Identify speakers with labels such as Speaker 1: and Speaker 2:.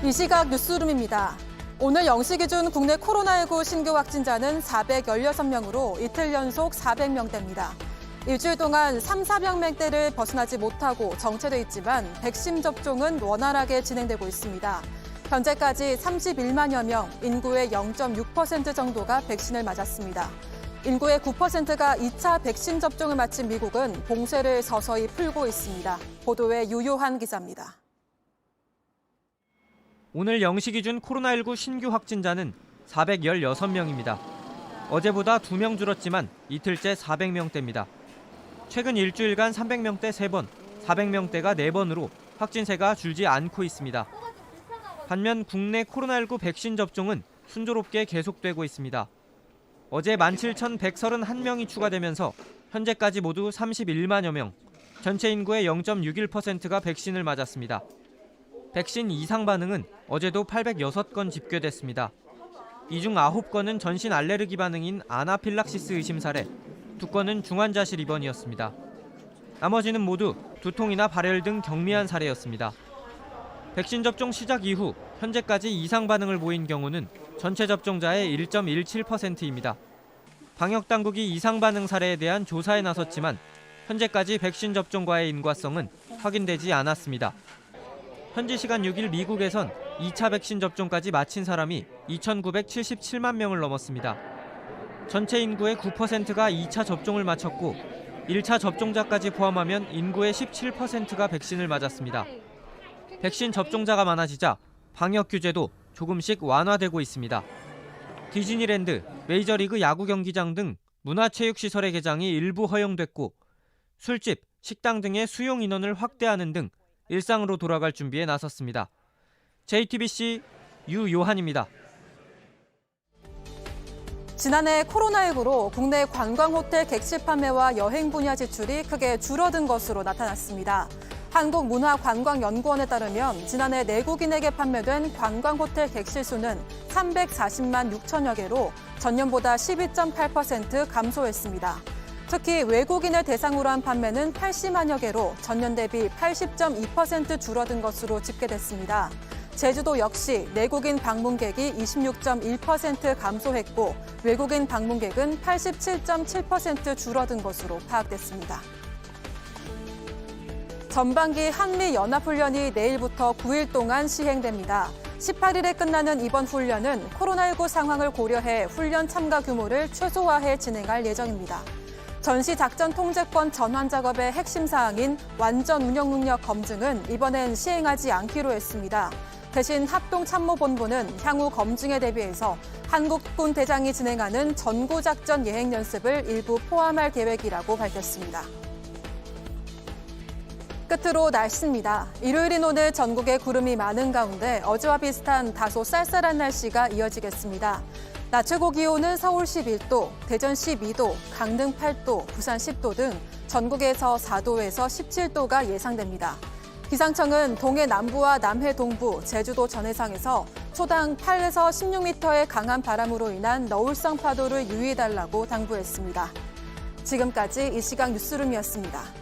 Speaker 1: 이 시각 뉴스룸입니다. 오늘 0시 기준 국내 코로나19 신규 확진자는 416명으로 이틀 연속 400명대입니다. 일주일 동안 3, 400명대를 벗어나지 못하고 정체돼 있지만 백신 접종은 원활하게 진행되고 있습니다. 현재까지 31만여 명, 인구의 0.6% 정도가 백신을 맞았습니다. 인구의 9%가 2차 백신 접종을 마친 미국은 봉쇄를 서서히 풀고 있습니다. 보도에 유효한 기자입니다.
Speaker 2: 오늘 0시 기준 코로나19 신규 확진자는 416명입니다. 어제보다 2명 줄었지만 이틀째 400명대입니다. 최근 일주일간 300명대 3번, 400명대가 4번으로 확진세가 줄지 않고 있습니다. 반면 국내 코로나19 백신 접종은 순조롭게 계속되고 있습니다. 어제 17,131명이 추가되면서 현재까지 모두 31만여 명, 전체 인구의 0.61%가 백신을 맞았습니다. 백신 이상 반응은 어제도 806건 집계됐습니다. 이 중 9건은 전신 알레르기 반응인 아나필락시스 의심 사례, 2건은 중환자실 입원이었습니다. 나머지는 모두 두통이나 발열 등 경미한 사례였습니다. 백신 접종 시작 이후 현재까지 이상 반응을 보인 경우는 전체 접종자의 1.17%입니다. 방역당국이 이상 반응 사례에 대한 조사에 나섰지만 현재까지 백신 접종과의 인과성은 확인되지 않았습니다. 현지 시간 6일 미국에선 2차 백신 접종까지 마친 사람이 2,977만 명을 넘었습니다. 전체 인구의 9%가 2차 접종을 마쳤고 1차 접종자까지 포함하면 인구의 17%가 백신을 맞았습니다. 백신 접종자가 많아지자 방역 규제도 조금씩 완화되고 있습니다. 디즈니랜드, 메이저리그 야구 경기장 등 문화체육시설의 개장이 일부 허용됐고 술집, 식당 등의 수용 인원을 확대하는 등 일상으로 돌아갈 준비에 나섰습니다. JTBC 유요한입니다.
Speaker 1: 지난해 코로나19로 국내 관광호텔 객실 판매와 여행 분야 지출이 크게 줄어든 것으로 나타났습니다. 한국문화관광연구원에 따르면 지난해 내국인에게 판매된 관광호텔 객실 수는 340만 6천여 개로 전년보다 12.8% 감소했습니다. 특히 외국인을 대상으로 한 판매는 80만여 개로 전년 대비 80.2% 줄어든 것으로 집계됐습니다. 제주도 역시 내국인 방문객이 26.1% 감소했고 외국인 방문객은 87.7% 줄어든 것으로 파악됐습니다. 전반기 한미연합훈련이 내일부터 9일 동안 시행됩니다. 18일에 끝나는 이번 훈련은 코로나19 상황을 고려해 훈련 참가 규모를 최소화해 진행할 예정입니다. 전시작전 통제권 전환 작업의 핵심 사항인 완전 운영 능력 검증은 이번엔 시행하지 않기로 했습니다. 대신 합동참모본부는 향후 검증에 대비해서 한국군 대장이 진행하는 전구작전 예행 연습을 일부 포함할 계획이라고 밝혔습니다. 끝으로 날씨입니다. 일요일인 오늘 전국에 구름이 많은 가운데 어제와 비슷한 다소 쌀쌀한 날씨가 이어지겠습니다. 낮 최고 기온은 서울 11도, 대전 12도, 강릉 8도, 부산 10도 등 전국에서 4도에서 17도가 예상됩니다. 기상청은 동해 남부와 남해 동부, 제주도 전해상에서 초당 8에서 16m의 강한 바람으로 인한 너울성 파도를 유의해달라고 당부했습니다. 지금까지 이 시각 뉴스룸이었습니다.